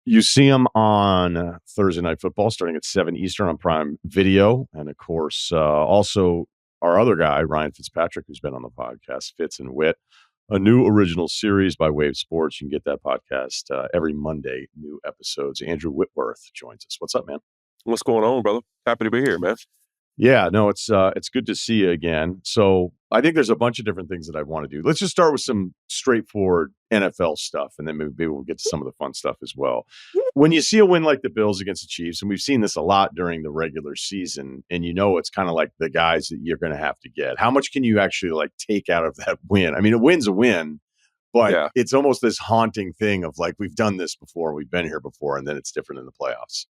You see them on Thursday Night Football starting at 7 Eastern on Prime Video. And of course, also our other guy, Ryan Fitzpatrick, who's been on the podcast, Fitz and Wit, a new original series by Wave Sports. You can get that podcast every Monday, new episodes. Andrew Whitworth joins us. What's up, man? What's going on, brother? Happy to be here, man. Yeah, no, it's good to see you again. So I think there's a bunch of different things that I want to do. Let's just start with some straightforward NFL stuff, and then maybe we'll get to some of the fun stuff as well. When you see a win like the Bills against the Chiefs, and we've seen this a lot during the regular season, and it's kind of like the guys that you're going to have to get. How much can you actually like take out of that win? I mean, a win's a win, but Yeah. it's almost this haunting thing of like, we've done this before, we've been here before, and then it's different in the playoffs.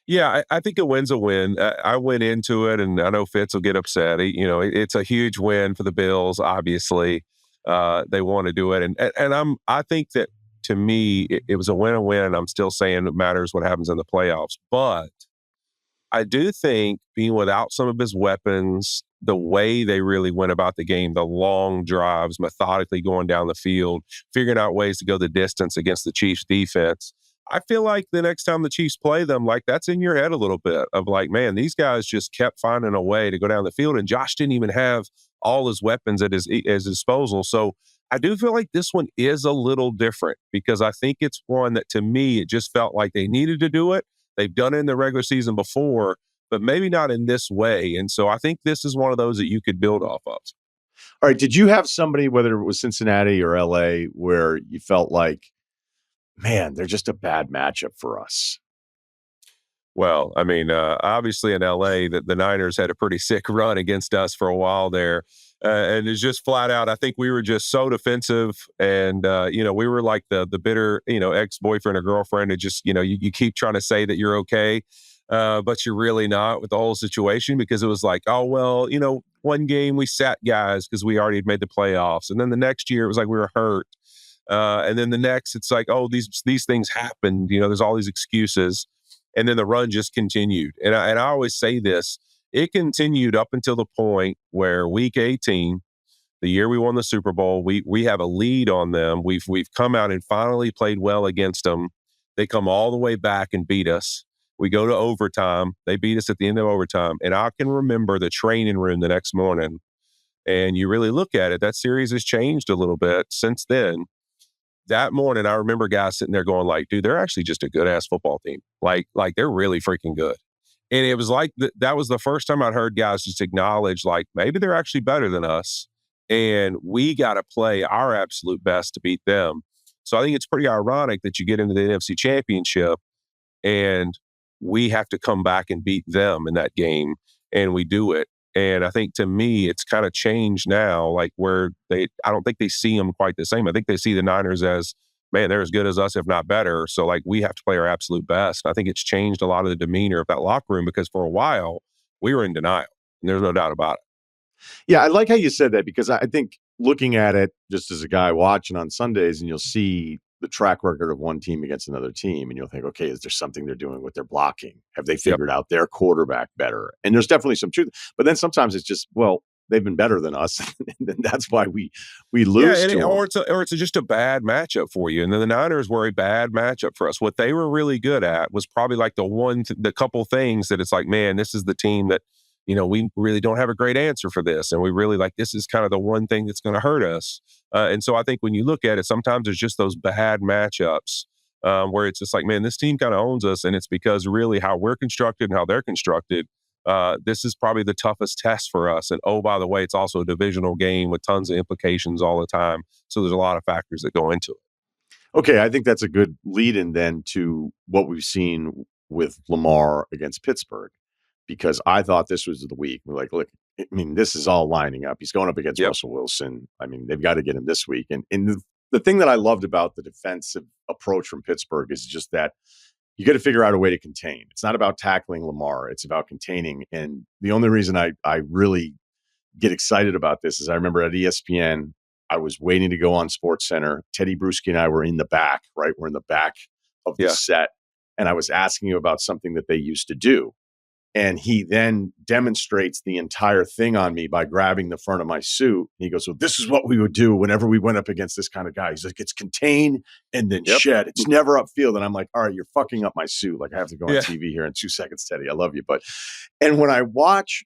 Yeah, I think a win's a win. I went into it, and I know Fitz will get upset. It's a huge win for the Bills. Obviously, they want to do it, and I think that to me, it was a win. I'm still saying it matters what happens in the playoffs, but I do think being without some of his weapons, the way they really went about the game, the long drives, methodically going down the field, figuring out ways to go the distance against the Chiefs defense. I feel like the next time the Chiefs play them, like that's in your head a little bit of like, man, these guys just kept finding a way to go down the field, and Josh didn't even have all his weapons at his disposal. So I do feel like this one is a little different because I think it's one that to me, it just felt like they needed to do it. They've done it in the regular season before, but maybe not in this way. And so I think this is one of those that you could build off of. All right, did you have somebody, whether it was Cincinnati or LA, where you felt like, man, they're just a bad matchup for us? Well, I mean, obviously in LA, the Niners had a pretty sick run against us for a while there. And it's just flat out, I think we were just so defensive. And, we were like the bitter, ex-boyfriend or girlfriend. It just, you keep trying to say that you're okay, but you're really not with the whole situation because it was like, oh, well, one game we sat guys because we already had made the playoffs. And then the next year it was like we were hurt. And then the next, it's like, oh, these things happened. There's all these excuses. And then the run just continued. And I always say this, it continued up until the point where week 18, the year we won the Super Bowl, we have a lead on them. We've come out and finally played well against them. They come all the way back and beat us. We go to overtime. They beat us at the end of overtime. And I can remember the training room the next morning. And you really look at it, that series has changed a little bit since then. That morning, I remember guys sitting there going like, dude, they're actually just a good ass football team. Like they're really freaking good. And it was like, that was the first time I'd heard guys just acknowledge like, maybe they're actually better than us. And we got to play our absolute best to beat them. So I think it's pretty ironic that you get into the NFC Championship and we have to come back and beat them in that game. And we do it. And I think to me, it's kind of changed now, like where I don't think they see them quite the same. I think they see the Niners as, man, they're as good as us, if not better. So like we have to play our absolute best. I think it's changed a lot of the demeanor of that locker room because for a while we were in denial. And there's no doubt about it. Yeah, I like how you said that because I think looking at it just as a guy watching on Sundays, and you'll see the track record of one team against another team, and you'll think, okay, is there something they're doing with their blocking? Have they figured out their quarterback better? And there's definitely some truth. But then sometimes it's just, well, they've been better than us, and that's why we lose to them. Or it's just a bad matchup for you. And then the Niners were a bad matchup for us. What they were really good at was probably like the couple things that it's like, man, this is the team that, we really don't have a great answer for this. And we really like, this is kind of the one thing that's going to hurt us. And so I think when you look at it, sometimes there's just those bad matchups where it's just like, man, this team kind of owns us. And it's because really how we're constructed and how they're constructed. This is probably the toughest test for us. And oh, by the way, it's also a divisional game with tons of implications all the time. So there's a lot of factors that go into it. Okay, I think that's a good lead-in then to what we've seen with Lamar against Pittsburgh, because I thought this was the week. We're like, look, I mean, this is all lining up. He's going up against Russell Wilson. I mean, they've got to get him this week. And the thing that I loved about the defensive approach from Pittsburgh is just that you got to figure out a way to contain. It's not about tackling Lamar. It's about containing. And the only reason I really get excited about this is I remember at ESPN, I was waiting to go on SportsCenter. Teddy Bruschi and I were in the back, right? We're in the back of the set. And I was asking you about something that they used to do. And he then demonstrates the entire thing on me by grabbing the front of my suit. He goes, "Well, this is what we would do whenever we went up against this kind of guy." He's like, "It's contain and then shed. It's never upfield." And I'm like, "All right, you're fucking up my suit. Like, I have to go on TV here in 2 seconds, Teddy. I love you." And when I watch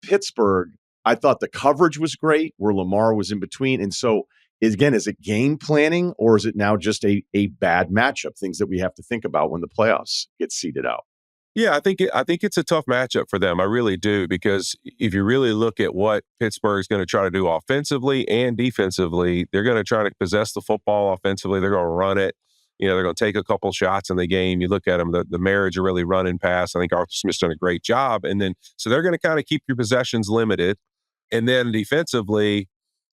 Pittsburgh, I thought the coverage was great where Lamar was in between. And so, again, is it game planning or is it now just a bad matchup, things that we have to think about when the playoffs get seeded out? Yeah, I think it's a tough matchup for them. I really do, because if you really look at what Pittsburgh's going to try to do offensively and defensively, they're going to try to possess the football offensively. They're going to run it. They're going to take a couple shots in the game. You look at them, the marriage are really running pass. I think Arthur Smith's done a great job. And then, so they're going to kind of keep your possessions limited. And then defensively,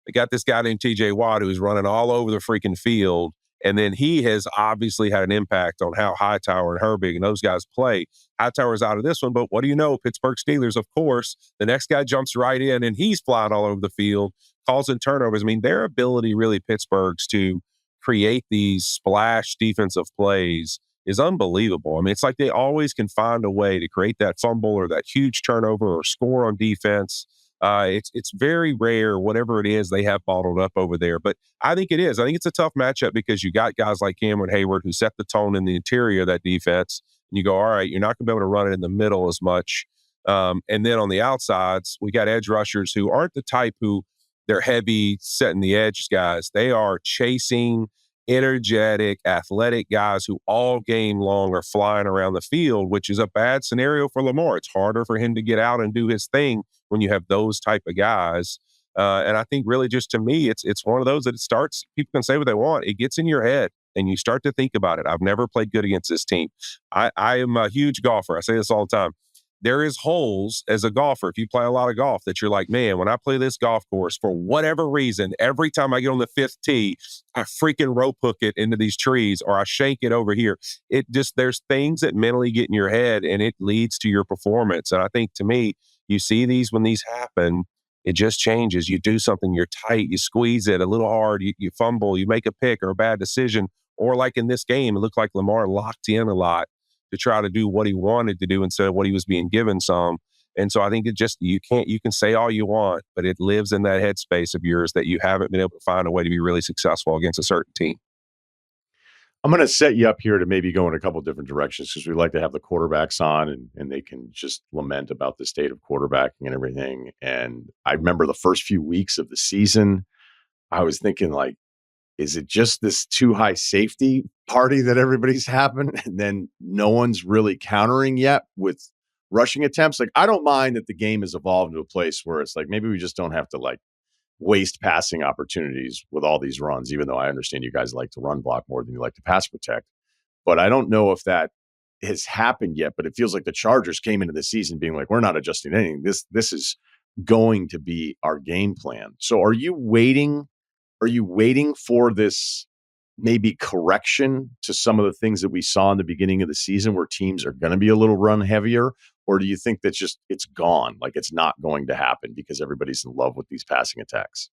they got this guy named TJ Watt who's running all over the freaking field. And then he has obviously had an impact on how Hightower and Herbig and those guys play. Hightower's out of this one, but what do you know? Pittsburgh Steelers, of course. The next guy jumps right in, and he's flying all over the field, causing turnovers. I mean, their ability, really, Pittsburgh's, to create these splash defensive plays is unbelievable. I mean, it's like they always can find a way to create that fumble or that huge turnover or score on defense. It's very rare, whatever it is they have bottled up over there. But I think it is. I think it's a tough matchup because you got guys like Cameron Hayward who set the tone in the interior of that defense. And you go, all right, you're not going to be able to run it in the middle as much. And then on the outsides, we got edge rushers who aren't the type who they're heavy, setting the edge guys. They are chasing, energetic, athletic guys who all game long are flying around the field, which is a bad scenario for Lamar. It's harder for him to get out and do his thing when you have those type of guys. And I think really just to me, it's one of those that it starts, people can say what they want. It gets in your head and you start to think about it. I've never played good against this team. I am a huge golfer. I say this all the time. There is holes as a golfer, if you play a lot of golf, that you're like, man, when I play this golf course, for whatever reason, every time I get on the fifth tee, I freaking rope hook it into these trees or I shank it over here. It just, there's things that mentally get in your head and it leads to your performance. And I think to me, you see these, when these happen, it just changes. You do something, you're tight, you squeeze it a little hard, you fumble, you make a pick or a bad decision. Or like in this game, it looked like Lamar locked in a lot to try to do what he wanted to do instead of what he was being given some. And so I think it just, you can say all you want, but it lives in that headspace of yours that you haven't been able to find a way to be really successful against a certain team. I'm going to set you up here to maybe go in a couple different directions because we like to have the quarterbacks on and they can just lament about the state of quarterbacking and everything. And I remember the first few weeks of the season, I was thinking like, is it just this too high safety party that everybody's having? And then no one's really countering yet with rushing attempts. Like, I don't mind that the game has evolved to a place where it's like, maybe we just don't have to like waste passing opportunities with all these runs, even though I understand you guys like to run block more than you like to pass protect. But I don't know if that has happened yet, but it feels like the Chargers came into the season being like, we're not adjusting anything. This is going to be our game plan. So are you waiting for this maybe correction to some of the things that we saw in the beginning of the season where teams are going to be a little run heavier? Or do you think that's just, it's gone, like it's not going to happen because everybody's in love with these passing attacks?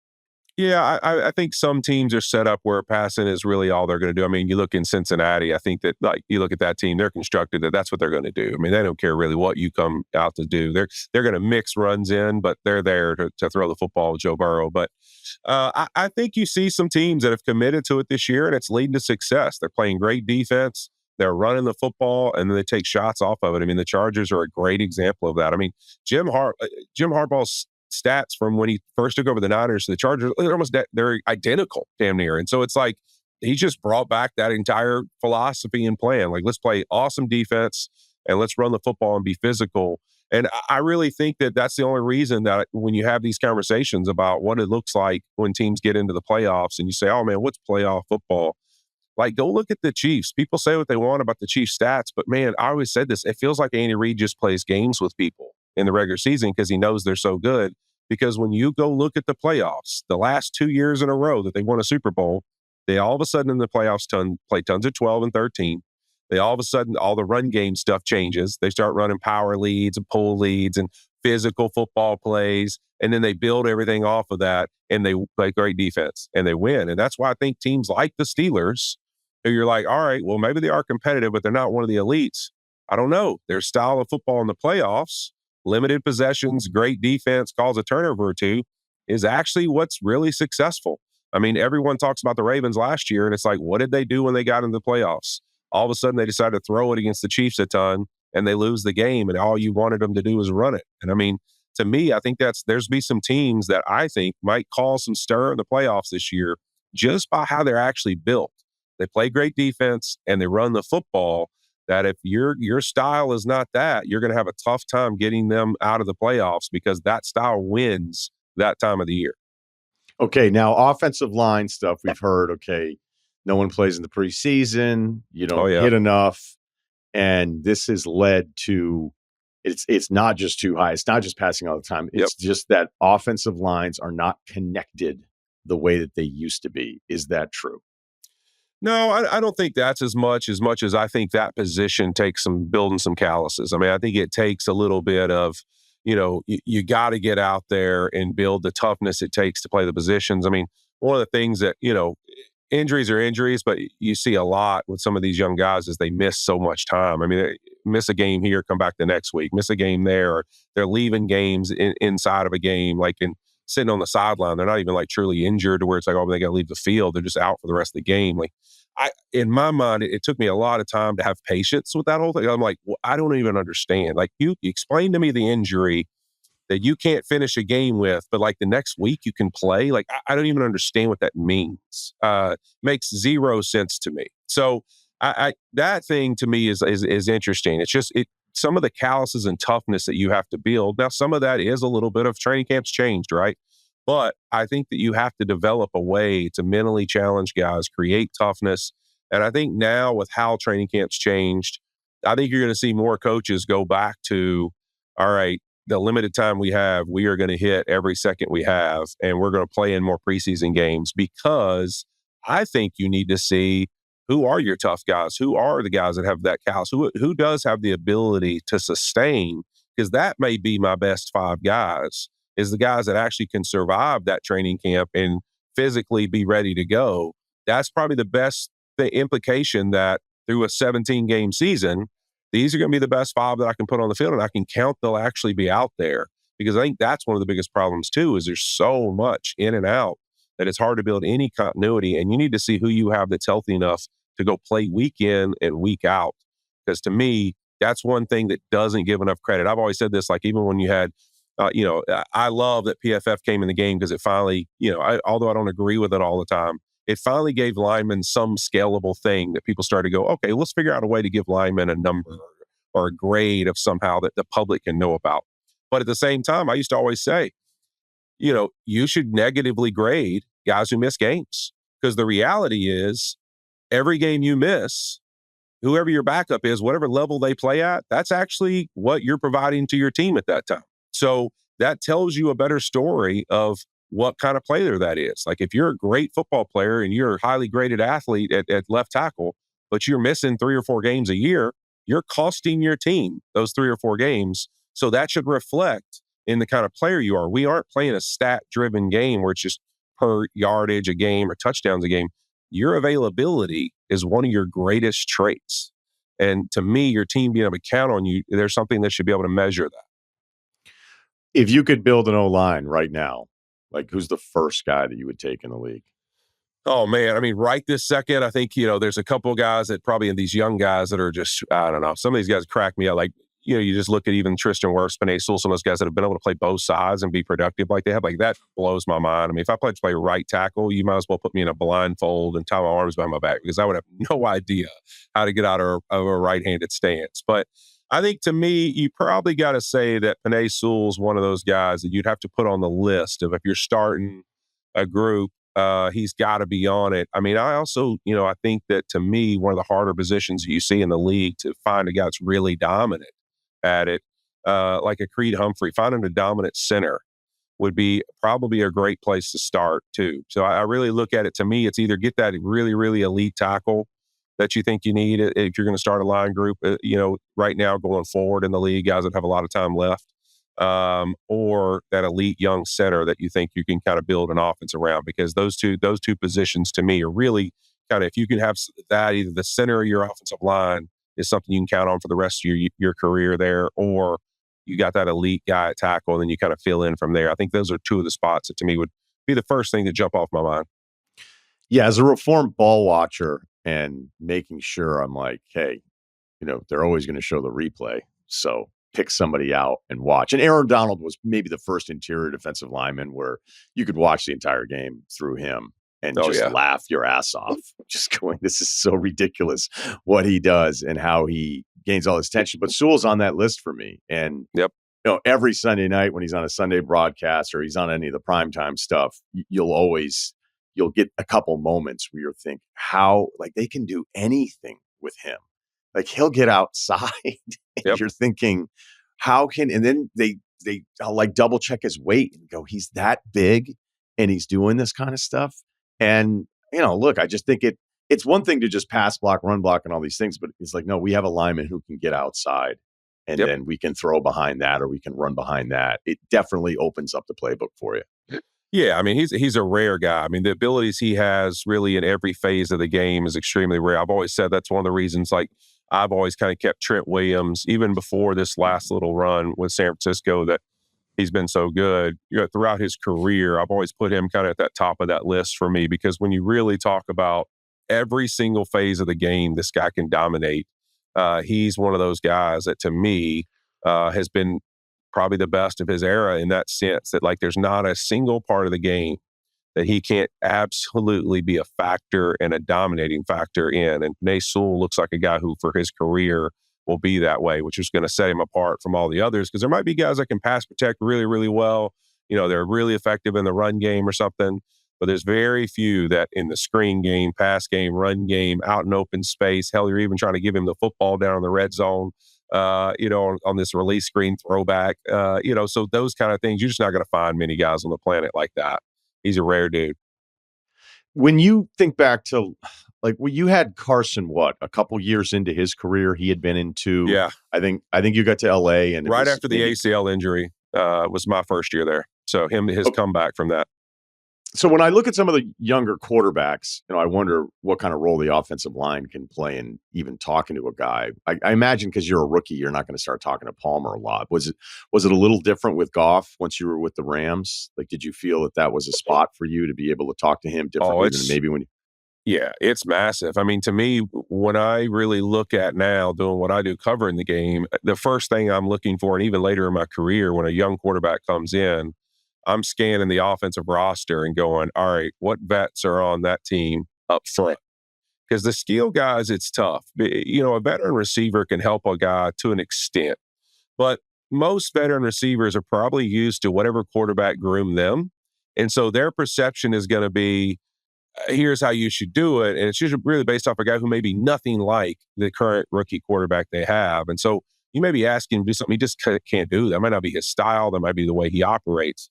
Yeah, I think some teams are set up where passing is really all they're going to do. I mean, you look in Cincinnati, I think that, like, you look at that team, they're constructed that that's what they're going to do. I mean, they don't care really what you come out to do. They're going to mix runs in, but they're there to throw the football with Joe Burrow. But I think you see some teams that have committed to it this year, and it's leading to success. They're playing great defense. They're running the football, and then they take shots off of it. I mean, the Chargers are a great example of that. I mean, Jim Harbaugh's stats from when he first took over the Niners to the Chargers, they're identical, damn near. And so it's like he just brought back that entire philosophy and plan. Like, let's play awesome defense and let's run the football and be physical. And I really think that that's the only reason that when you have these conversations about what it looks like when teams get into the playoffs and you say, oh man, what's playoff football? Like, go look at the Chiefs. People say what they want about the Chiefs stats, but man, I always said this. It feels like Andy Reid just plays games with people in the regular season because he knows they're so good. Because when you go look at the playoffs, the last 2 years in a row that they won a Super Bowl, they all of a sudden in the playoffs play tons of 12 and 13. They all of a sudden, all the run game stuff changes. They start running power leads and pull leads and physical football plays. And then they build everything off of that and they play great defense and they win. And that's why I think teams like the Steelers, who you're like, all right, well, maybe they are competitive, but they're not one of the elites. I don't know. Their style of football in the playoffs, limited possessions, great defense, calls a turnover or two, is actually what's really successful. I mean, everyone talks about the Ravens last year, and it's like, what did they do when they got into the playoffs? All of a sudden, they decided to throw it against the Chiefs a ton, and they lose the game, and all you wanted them to do was run it. And I mean, to me, I think there's be some teams that I think might cause some stir in the playoffs this year just by how they're actually built. They play great defense and they run the football. That if your style is not that, you're going to have a tough time getting them out of the playoffs because that style wins that time of the year. Okay, now offensive line stuff we've heard. Okay, no one plays in the preseason. You don't hit enough, and this has led to it's not just too high. It's not just passing all the time. It's just that offensive lines are not connected the way that they used to be. Is that true? No, I don't think that's as much as I think that position takes some building some calluses. I mean, I think it takes a little bit of, you got to get out there and build the toughness it takes to play the positions. I mean, one of the things that, injuries are injuries, but you see a lot with some of these young guys is they miss so much time. I mean, they miss a game here, come back the next week, miss a game there, or they're leaving games inside of a game, sitting on the sideline. They're not even like truly injured to where it's like, oh, they got to leave the field. They're just out for the rest of the game. Like, in my mind, it took me a lot of time to have patience with that whole thing. I'm like, well, I don't even understand. Like, you explain to me the injury that you can't finish a game with, but like the next week you can play. Like, I don't even understand what that means. Makes zero sense to me. So that thing to me is interesting. It's just some of the calluses and toughness that you have to build. Now, some of that is a little bit of training camp's changed, right? But I think that you have to develop a way to mentally challenge guys, create toughness. And I think now with how training camp's changed, I think you're going to see more coaches go back to, all right, the limited time we have, we are going to hit every second we have, and we're going to play in more preseason games because I think you need to see who are your tough guys, who are the guys that have that callus, who does have the ability to sustain, because that may be my best 5 guys, is the guys that actually can survive that training camp and physically be ready to go. That's probably the implication that through a 17-game season, these are going to be the best 5 that I can put on the field, and I can count they'll actually be out there. Because I think that's one of the biggest problems too, is there's so much in and out that it's hard to build any continuity, and you need to see who you have that's healthy enough to go play week in and week out. Because to me, that's one thing that doesn't give enough credit. I've always said this, like even when you had, I love that PFF came in the game because it finally, although I don't agree with it all the time, it finally gave linemen some scalable thing that people started to go, okay, let's figure out a way to give linemen a number or a grade of somehow that the public can know about. But at the same time, I used to always say, you should negatively grade guys who miss games, because the reality is every game you miss, whoever your backup is, whatever level they play at, that's actually what you're providing to your team at that time. So that tells you a better story of what kind of player that is. Like if you're a great football player and you're a highly graded athlete at left tackle, but you're missing 3 or 4 games a year, you're costing your team those 3 or 4 games. So that should reflect in the kind of player you are. We aren't playing a stat-driven game where it's just per yardage a game or touchdowns a game. Your availability is one of your greatest traits. And to me, your team being able to count on you, there's something that should be able to measure that. If you could build an O-line right now, like who's the first guy that you would take in the league? Oh, man. I mean, right this second, I think, there's a couple of guys that probably in these young guys that are just, I don't know. Some of these guys crack me up. Like, you just look at even Tristan Wirfs, Penei Sewell, some of those guys that have been able to play both sides and be productive like they have. Like, that blows my mind. I mean, if I played to play right tackle, you might as well put me in a blindfold and tie my arms behind my back, because I would have no idea how to get out of a right-handed stance. But I think to me, you probably got to say that Penei Sewell is one of those guys that you'd have to put on the list of if you're starting a group. He's got to be on it. I mean, I also, I think that to me, one of the harder positions that you see in the league to find a guy that's really dominant at it, like a Creed Humphrey, finding a dominant center would be probably a great place to start too. So I really look at it, to me, it's either get that really, really elite tackle that you think you need if you're going to start a line group, right now going forward in the league, guys that have a lot of time left. Or that elite young center that you think you can kind of build an offense around, because those two positions to me are really kind of, if you can have that, either the center of your offensive line is something you can count on for the rest of your career there, or you got that elite guy at tackle, and then you kind of fill in from there. I think those are two of the spots that to me would be the first thing to jump off my mind. Yeah, as a reformed ball watcher and making sure I'm like, hey, they're always going to show the replay. So pick somebody out and watch. And Aaron Donald was maybe the first interior defensive lineman where you could watch the entire game through him and just laugh your ass off. Just going, this is so ridiculous what he does and how he gains all this attention. But Sewell's on that list for me. And every Sunday night when he's on a Sunday broadcast or he's on any of the primetime stuff, you'll get a couple moments where you'll think how they can do anything with him. Like he'll get outside and you're thinking, and then I'll double check his weight and go, he's that big and he's doing this kind of stuff. And, look, I just think it's one thing to just pass block, run block and all these things, but it's like, no, we have a lineman who can get outside and then we can throw behind that or we can run behind that. It definitely opens up the playbook for you. Yeah, I mean, he's a rare guy. I mean, the abilities he has really in every phase of the game is extremely rare. I've always said that's one of the reasons, I've always kind of kept Trent Williams, even before this last little run with San Francisco, that he's been so good. Throughout his career, I've always put him kind of at that top of that list for me, because when you really talk about every single phase of the game, this guy can dominate. He's one of those guys that, to me, has been probably the best of his era in that sense, that there's not a single part of the game that he can't absolutely be a factor and a dominating factor in. And Penei Sewell looks like a guy who, for his career, will be that way, which is going to set him apart from all the others, because there might be guys that can pass protect really, really well. They're really effective in the run game or something, but there's very few that in the screen game, pass game, run game, out in open space, hell, you're even trying to give him the football down in the red zone, on this release screen throwback, so those kind of things, you're just not going to find many guys on the planet like that. He's a rare dude. When you think back to you had Carson, a couple years into his career, he had been into, I think you got to LA and right after the ACL injury was my first year there. So his comeback from that. So when I look at some of the younger quarterbacks, I wonder what kind of role the offensive line can play in even talking to a guy. I imagine because you're a rookie, you're not going to start talking to Palmer a lot. Was it a little different with Goff once you were with the Rams? Did you feel that was a spot for you to be able to talk to him differently than maybe when you... Yeah, it's massive. I mean, to me, when I really look at now doing what I do, covering the game, the first thing I'm looking for, and even later in my career, when a young quarterback comes in, I'm scanning the offensive roster and going, all right, what vets are on that team up front? Because the skill guys, it's tough. A veteran receiver can help a guy to an extent, but most veteran receivers are probably used to whatever quarterback groomed them. And so their perception is going to be, here's how you should do it. And it's usually really based off a guy who may be nothing like the current rookie quarterback they have. And so you may be asking him to do something he just can't do. That might not be his style. That might be the way he operates.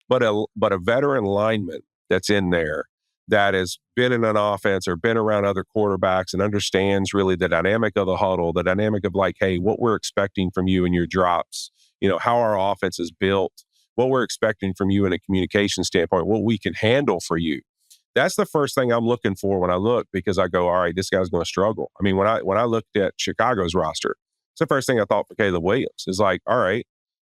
But a veteran lineman that's in there that has been in an offense or been around other quarterbacks and understands really the dynamic of the huddle, the dynamic of hey, what we're expecting from you in your drops, how our offense is built, what we're expecting from you in a communication standpoint, what we can handle for you. That's the first thing I'm looking for when I look, because I go, all right, this guy's going to struggle. I mean, when I looked at Chicago's roster, it's the first thing I thought for Caleb Williams is all right,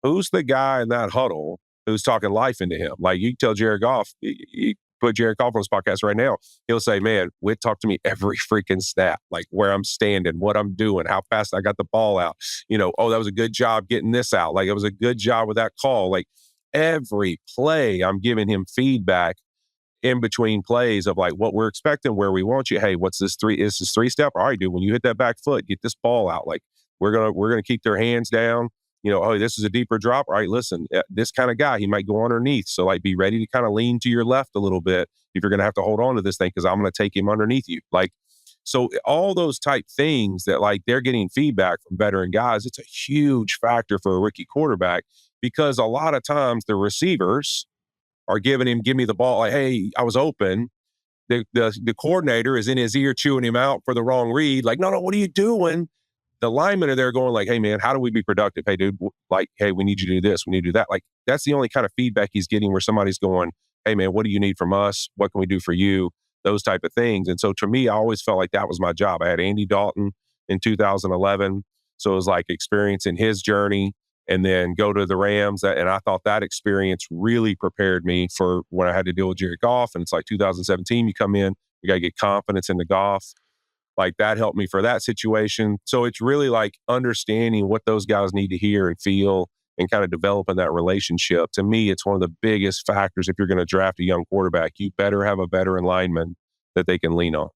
who's the guy in that huddle who's talking life into him? You tell Jared Goff, you put Jared Goff on this podcast right now, he'll say, man, Whit, talk to me every freaking snap, where I'm standing, what I'm doing, how fast I got the ball out. Oh, that was a good job getting this out. It was a good job with that call. Every play, I'm giving him feedback in between plays of what we're expecting, where we want you. Hey, what's this three? Is this 3-step? All right, dude, when you hit that back foot, get this ball out. We're gonna keep their hands down. Oh, this is a deeper drop. All right, listen, this kind of guy, he might go underneath. So be ready to kind of lean to your left a little bit if you're going to have to hold on to this thing, because I'm going to take him underneath you. So all those type things that they're getting feedback from veteran guys, it's a huge factor for a rookie quarterback, because a lot of times the receivers are giving him, give me the ball. Hey, I was open. The coordinator is in his ear chewing him out for the wrong read. No, what are you doing? The linemen are there going hey, man, how do we be productive? Hey, dude, hey, we need you to do this. We need to do that. That's the only kind of feedback he's getting, where somebody's going, hey, man, what do you need from us? What can we do for you? Those type of things. And so to me, I always felt like that was my job. I had Andy Dalton, in 2011. So it was like experiencing his journey and then go to the Rams. And I thought that experience really prepared me for when I had to deal with Jared Goff. And it's like 2017, you come in, you got to get confidence in the Goff. Like that helped me for that situation. So it's really like understanding what those guys need to hear and feel and kind of developing that relationship. To me, it's one of the biggest factors. If you're going to draft a young quarterback, you better have a veteran lineman that they can lean on.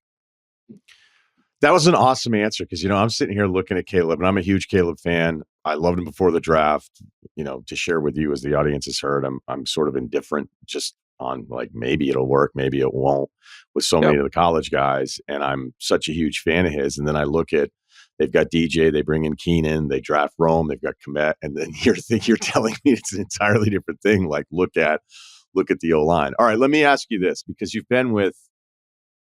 That was an awesome answer because, I'm sitting here looking at Caleb, and I'm a huge Caleb fan. I loved him before the draft. To share with you as the audience has heard, I'm sort of indifferent just on like maybe it'll work, maybe it won't with so many of the college guys. And I'm such a huge fan of his. And then I look at they've got DJ, they bring in Keenan, they draft Rome, they've got Komet, and then you're telling me it's an entirely different thing. Like look at the O-line. All right, let me ask you this because you've been with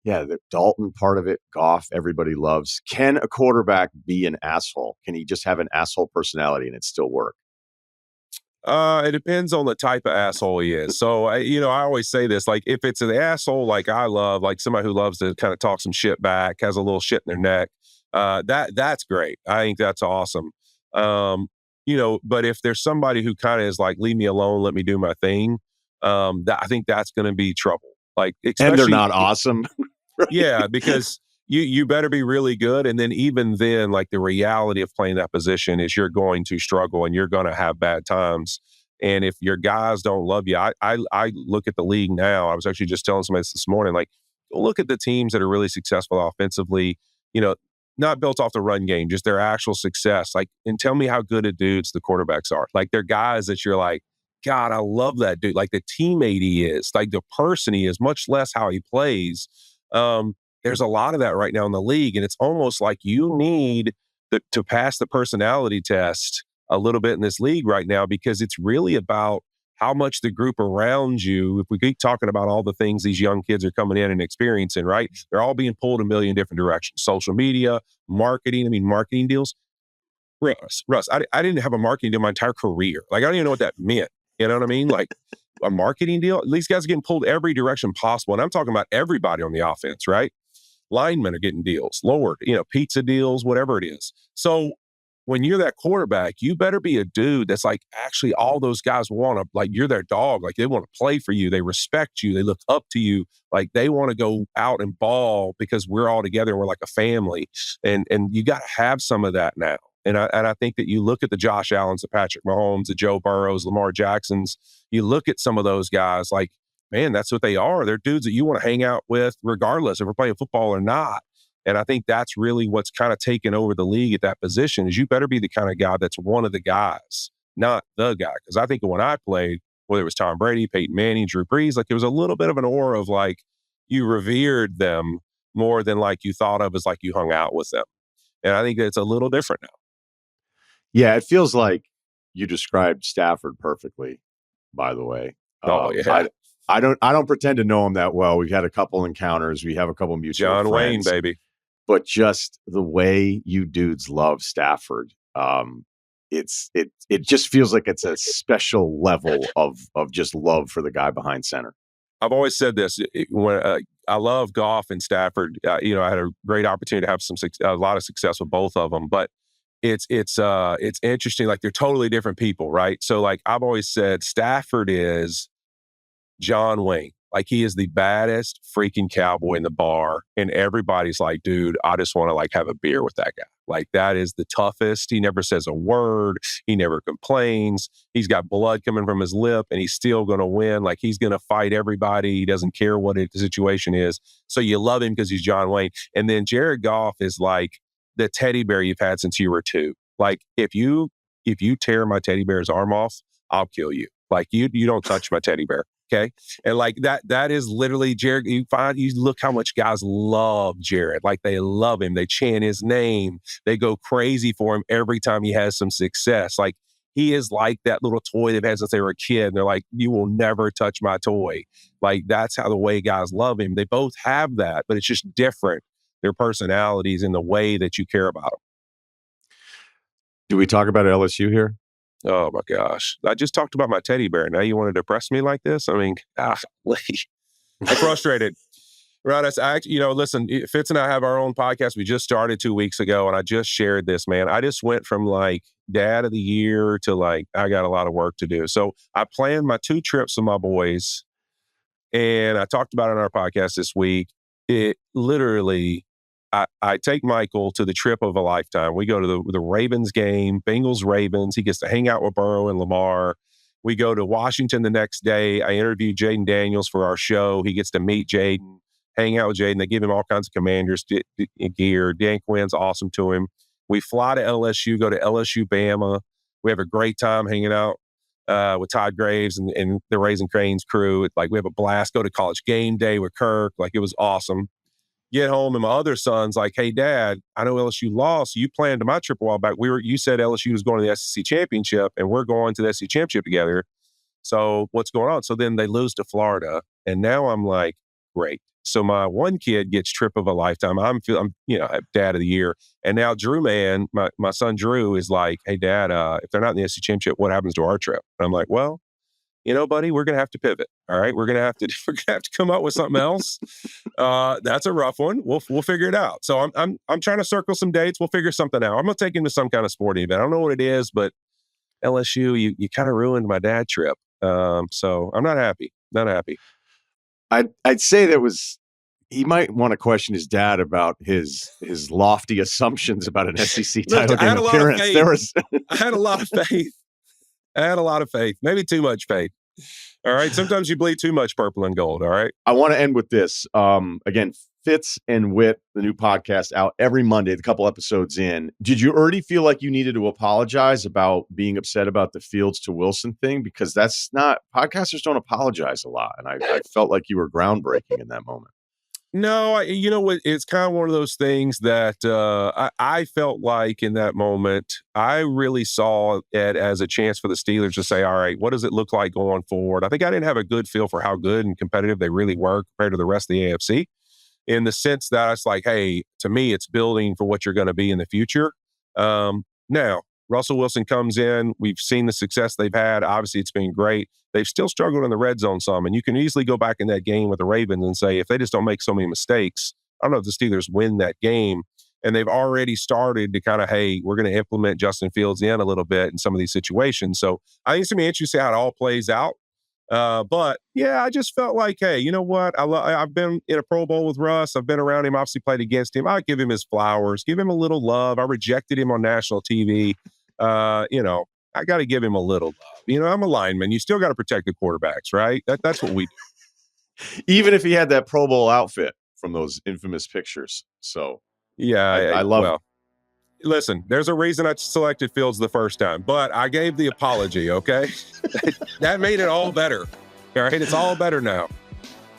the Dalton part of it, Goff, everybody loves. Can a quarterback be an asshole? Can he just have an asshole personality and it still work? It depends on the type of asshole he is. So, I always say this, like if it's an asshole like I love, like somebody who loves to kind of talk some shit back, has a little shit in their neck, that's great. I think that's awesome. But if there's somebody who kind of is like, leave me alone, let me do my thing, I think that's going to be trouble. Like, and they're not awesome. Right? Yeah, because you better be really good. And then even then, like the reality of playing that position is you're going to struggle and you're going to have bad times. And if your guys don't love you, I look at the league now. I was actually just telling somebody this morning, like, look at the teams that are really successful offensively, not built off the run game, just their actual success. Like, and tell me how good of dudes the quarterbacks are. Like, they're guys that you're like, God, I love that dude. Like the teammate he is, like the person he is, much less how he plays. There's a lot of that right now in the league. And it's almost like you need to pass the personality test a little bit in this league right now, because it's really about how much the group around you, if we keep talking about all the things these young kids are coming in and experiencing, right? They're all being pulled a million different directions. Social media, marketing, marketing deals. Russ, I didn't have a marketing deal my entire career. Like, I don't even know what that meant. You know what I mean? Like a marketing deal. These guys are getting pulled every direction possible. And I'm talking about everybody on the offense, right? Linemen are getting deals, Lord, pizza deals, whatever it is. So when you're that quarterback, you better be a dude that's like, actually all those guys want to, like, you're their dog. Like they want to play for you. They respect you. They look up to you. Like they want to go out and ball because we're all together and we're like a family. And you got to have some of that now. And I think that you look at the Josh Allens, the Patrick Mahomes, the Joe Burrows, Lamar Jacksons, you look at some of those guys like, man, that's what they are. They're dudes that you want to hang out with regardless if we're playing football or not. And I think that's really what's kind of taken over the league at that position is you better be the kind of guy that's one of the guys, not the guy. Because I think when I played, whether it was Tom Brady, Peyton Manning, Drew Brees, like there was a little bit of an aura of like you revered them more than like you thought of as like you hung out with them. And I think it's a little different now. Yeah, it feels like you described Stafford perfectly, by the way. Yeah. I don't pretend to know him that well. We've had a couple encounters. We have a couple mutual John friends. Wayne, baby. But just the way you dudes love Stafford, it just feels like it's a special level of just love for the guy behind center. I've always said this when I love Goff and Stafford. I had a great opportunity to have a lot of success with both of them, but it's interesting. Like they're totally different people, right? So like I've always said, Stafford is John Wayne. Like he is the baddest freaking cowboy in the bar. And everybody's like, dude, I just want to like have a beer with that guy. Like that is the toughest. He never says a word. He never complains. He's got blood coming from his lip and he's still going to win. Like he's going to fight everybody. He doesn't care what the situation is. So you love him because he's John Wayne. And then Jared Goff is like the teddy bear you've had since you were 2. Like if you tear my teddy bear's arm off, I'll kill you. Like you don't touch my teddy bear. Okay. And like that is literally Jared. You look how much guys love Jared. Like they love him. They chant his name. They go crazy for him every time he has some success. Like he is like that little toy they've had since they were a kid. And they're like, you will never touch my toy. Like that's how the way guys love him. They both have that, but it's just different. Their personalities and the way that you care about them. Do we talk about LSU here? Oh my gosh. I just talked about my teddy bear. Now you want to depress me like this? I mean, I'm frustrated. Right. Listen, Fitz and I have our own podcast. We just started 2 weeks ago, and I just shared this, man. I just went from like dad of the year to like, I got a lot of work to do. So I planned my 2 trips with my boys, and I talked about it on our podcast this week. It literally, I take Michael to the trip of a lifetime. We go to the Ravens game, Bengals Ravens. He gets to hang out with Burrow and Lamar. We go to Washington the next day. I interview Jaden Daniels for our show. He gets to meet Jaden, hang out with Jaden. They give him all kinds of Commanders gear. Dan Quinn's awesome to him. We fly to LSU, go to LSU Bama. We have a great time hanging out with Todd Graves and the Raising Cranes crew. Like, we have a blast. Go to College Game Day with Kirk. Like, it was awesome. Get home, and my other son's like, "Hey, Dad, I know LSU lost. You planned my trip a while back. You said LSU was going to the SEC championship, and we're going to the SEC championship together. So what's going on?" So then they lose to Florida, and now I'm like, great. So my one kid gets trip of a lifetime. I'm dad of the year, and now Drew, man, my son Drew is like, "Hey, Dad, if they're not in the SEC championship, what happens to our trip?" And I'm like, "Well, buddy, we're gonna have to pivot. All right, we're gonna have to come up with something else. That's a rough one. We'll figure it out." So I'm trying to circle some dates. We'll figure something out. I'm gonna take him to some kind of sporting event. I don't know what it is, but LSU, you kind of ruined my dad trip. So I'm not happy. Not happy. I'd say he might want to question his dad about his lofty assumptions about an SEC title game appearance. I had a lot of faith. I had a lot of faith, maybe too much faith. All right. Sometimes you bleed too much purple and gold. All right. I want to end with this. Again, Fitz and Whit, the new podcast out every Monday, a couple episodes in. Did you already feel like you needed to apologize about being upset about the Fields to Wilson thing? Because podcasters don't apologize a lot. And I felt like you were groundbreaking in that moment. No, it's kind of one of those things that I felt like in that moment, I really saw it as a chance for the Steelers to say, all right, what does it look like going forward? I think I didn't have a good feel for how good and competitive they really were compared to the rest of the AFC, in the sense that it's like, hey, to me, it's building for what you're going to be in the future. Now, Russell Wilson comes in. We've seen the success they've had. Obviously, it's been great. They've still struggled in the red zone some, and you can easily go back in that game with the Ravens and say, if they just don't make so many mistakes, I don't know if the Steelers win that game. And they've already started to kind of, hey, we're going to implement Justin Fields in a little bit in some of these situations. So I think it's going to be interesting to see how it all plays out. But yeah, I just felt like, hey, you know what? I've been in a Pro Bowl with Russ. I've been around him, obviously played against him. I'll give him his flowers, give him a little love. I rejected him on national TV. I got to give him a little love. I'm a lineman. You still got to protect the quarterbacks, right? That's what we do. Even if he had that Pro Bowl outfit from those infamous pictures. So yeah, I love it. Listen, there's a reason I selected Fields the first time, but I gave the apology, okay? That made it all better. All right, it's all better now.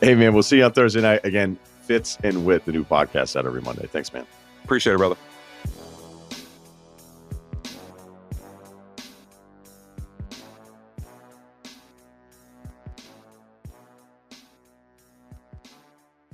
Hey, man, we'll see you on Thursday night. Again, Fitz and Whit, the new podcast out every Monday. Thanks, man. Appreciate it, brother.